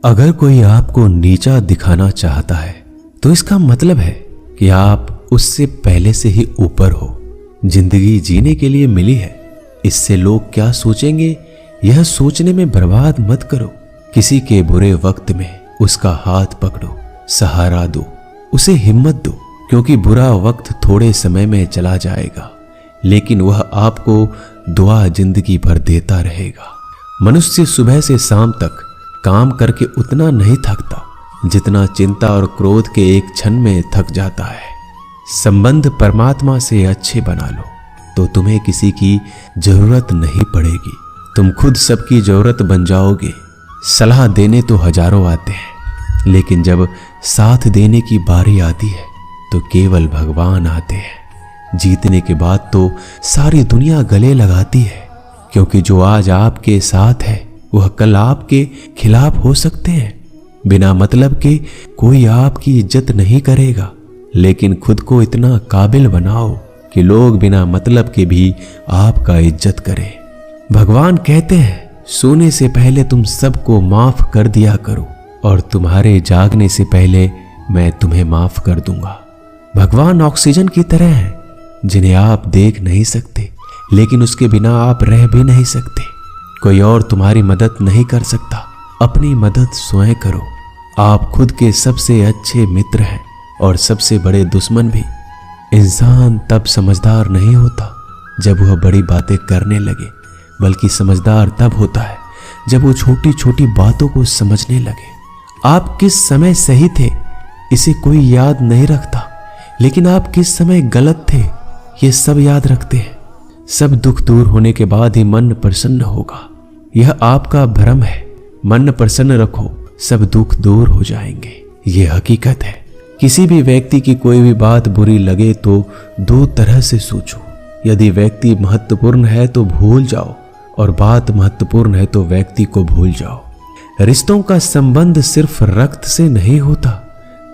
अगर कोई आपको नीचा दिखाना चाहता है तो इसका मतलब है कि आप उससे पहले से ही ऊपर हो। जिंदगी जीने के लिए मिली है, इससे लोग क्या सोचेंगे यह सोचने में बर्बाद मत करो। किसी के बुरे वक्त में उसका हाथ पकड़ो, सहारा दो, उसे हिम्मत दो, क्योंकि बुरा वक्त थोड़े समय में चला जाएगा लेकिन वह आपको दुआ जिंदगी भर देता रहेगा। मनुष्य सुबह से शाम तक काम करके उतना नहीं थकता जितना चिंता और क्रोध के एक क्षण में थक जाता है। संबंध परमात्मा से अच्छे बना लो तो तुम्हें किसी की जरूरत नहीं पड़ेगी, तुम खुद सबकी जरूरत बन जाओगे। सलाह देने तो हजारों आते हैं लेकिन जब साथ देने की बारी आती है तो केवल भगवान आते हैं। जीतने के बाद तो सारी दुनिया गले लगाती है, क्योंकि जो आज आपके साथ है वह कल आपके खिलाफ हो सकते हैं। बिना मतलब के कोई आपकी इज्जत नहीं करेगा, लेकिन खुद को इतना काबिल बनाओ कि लोग बिना मतलब के भी आपका इज्जत करें। भगवान कहते हैं सोने से पहले तुम सबको माफ कर दिया करो और तुम्हारे जागने से पहले मैं तुम्हें माफ कर दूंगा। भगवान ऑक्सीजन की तरह है जिन्हें आप देख नहीं सकते, लेकिन उसके बिना आप रह भी नहीं सकते। कोई और तुम्हारी मदद नहीं कर सकता, अपनी मदद स्वयं करो। आप खुद के सबसे अच्छे मित्र हैं और सबसे बड़े दुश्मन भी। इंसान तब समझदार नहीं होता जब वह बड़ी बातें करने लगे, बल्कि समझदार तब होता है जब वो छोटी छोटी बातों को समझने लगे। आप किस समय सही थे इसे कोई याद नहीं रखता, लेकिन आप किस समय गलत थे ये सब याद रखते हैं। सब दुख दूर होने के बाद ही मन प्रसन्न होगा, यह आपका भ्रम है। मन प्रसन्न रखो, सब दुख दूर हो जाएंगे, ये हकीकत है। किसी भी व्यक्ति की कोई भी बात बुरी लगे तो दो तरह से सोचो। यदि व्यक्ति महत्वपूर्ण है तो भूल जाओ, और बात महत्वपूर्ण है तो व्यक्ति को भूल जाओ। रिश्तों का संबंध सिर्फ रक्त से नहीं होता,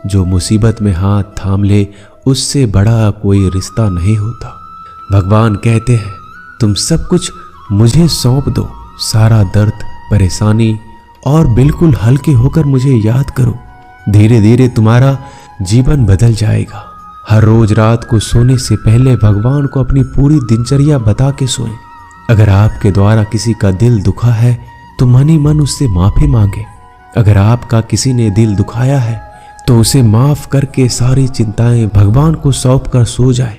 जो मुसीबत में हाथ थाम ले उससे बड़ा कोई रिश्ता नहीं होता। भगवान कहते हैं तुम सब कुछ मुझे सौंप दो, सारा दर्द परेशानी, और बिल्कुल हल्के होकर मुझे याद करो। धीरे धीरे तुम्हारा जीवन बदल जाएगा। हर रोज रात को सोने से पहले भगवान को अपनी पूरी दिनचर्या बता के सोएं। अगर आपके द्वारा किसी का दिल दुखा है तो मन ही मन उससे माफी मांगे। अगर आपका किसी ने दिल दुखाया है तो उसे माफ करके सारी चिंताएं भगवान को सौंप कर सो जाए।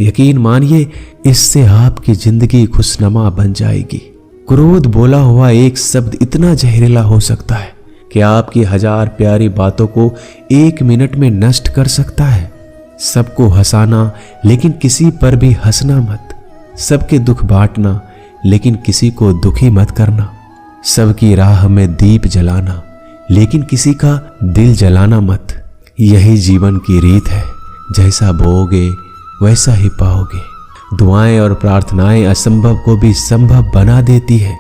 यकीन मानिए इससे आपकी जिंदगी खुशनुमा बन जाएगी। क्रोध बोला हुआ एक शब्द इतना जहरीला हो सकता है कि आपकी 1000 प्यारी बातों को 1 मिनट में नष्ट कर सकता है। सबको हंसाना लेकिन किसी पर भी हंसना मत। सबके दुख बांटना लेकिन किसी को दुखी मत करना। सबकी राह में दीप जलाना लेकिन किसी का दिल जलाना मत। यही जीवन की रीत है, जैसा बोओगे वैसा ही पाओगे। दुआएं और प्रार्थनाएं असंभव को भी संभव बना देती है।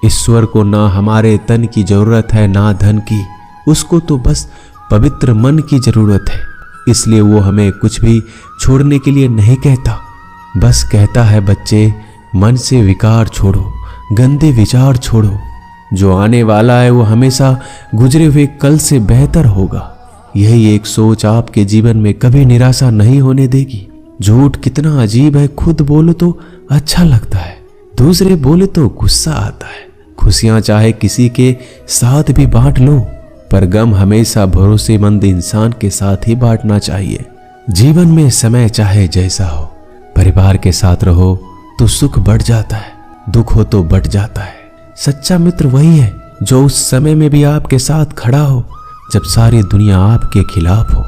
ईश्वर को ना हमारे तन की जरूरत है ना धन की, उसको तो बस पवित्र मन की जरूरत है। इसलिए वो हमें कुछ भी छोड़ने के लिए नहीं कहता, बस कहता है बच्चे मन से विकार छोड़ो, गंदे विचार छोड़ो। जो आने वाला है वो हमेशा गुजरे हुए कल से बेहतर होगा। यही एक सोच आपके जीवन में कभी निराशा नहीं होने देगी। झूठ कितना अजीब है, खुद बोलो तो अच्छा लगता है, दूसरे बोले तो गुस्सा आता है। खुशियां चाहे किसी के साथ भी बांट लो, पर गम हमेशा भरोसेमंद इंसान के साथ ही बांटना चाहिए। जीवन में समय चाहे जैसा हो, परिवार के साथ रहो तो सुख बढ़ जाता है, दुख हो तो बढ़ जाता है। सच्चा मित्र वही है जो उस समय में भी आपके साथ खड़ा हो जब सारी दुनिया आपके खिलाफ हो।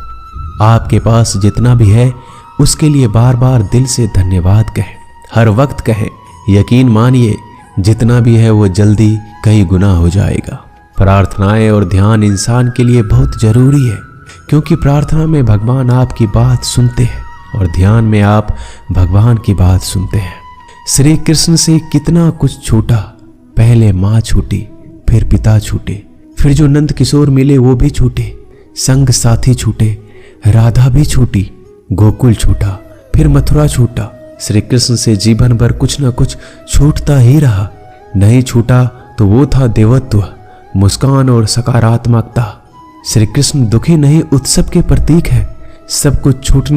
आपके पास जितना भी है उसके लिए बार बार दिल से धन्यवाद कहें, हर वक्त कहें। यकीन मानिए जितना भी है वो जल्दी कई गुना हो जाएगा। प्रार्थनाएं और ध्यान इंसान के लिए बहुत जरूरी है, क्योंकि प्रार्थना में भगवान आपकी बात सुनते हैं और ध्यान में आप भगवान की बात सुनते हैं। श्री कृष्ण से कितना कुछ छूटा, पहले माँ छूटी, फिर पिता छूटे, फिर जो नंद किशोर मिले वो भी छूटे, संग साथी छूटे, राधा भी छूटी, गोकुल छूटा, फिर मथुरा छूटा। श्री कृष्ण से जीवन भर कुछ न कुछ छूटता ही रहा। नहीं छूटा तो वो था देवत्व, मुस्कान और सकारात्मकता। श्री कृष्ण दुखी नहीं उत्सव के प्रतीक है। सब कुछ छूटने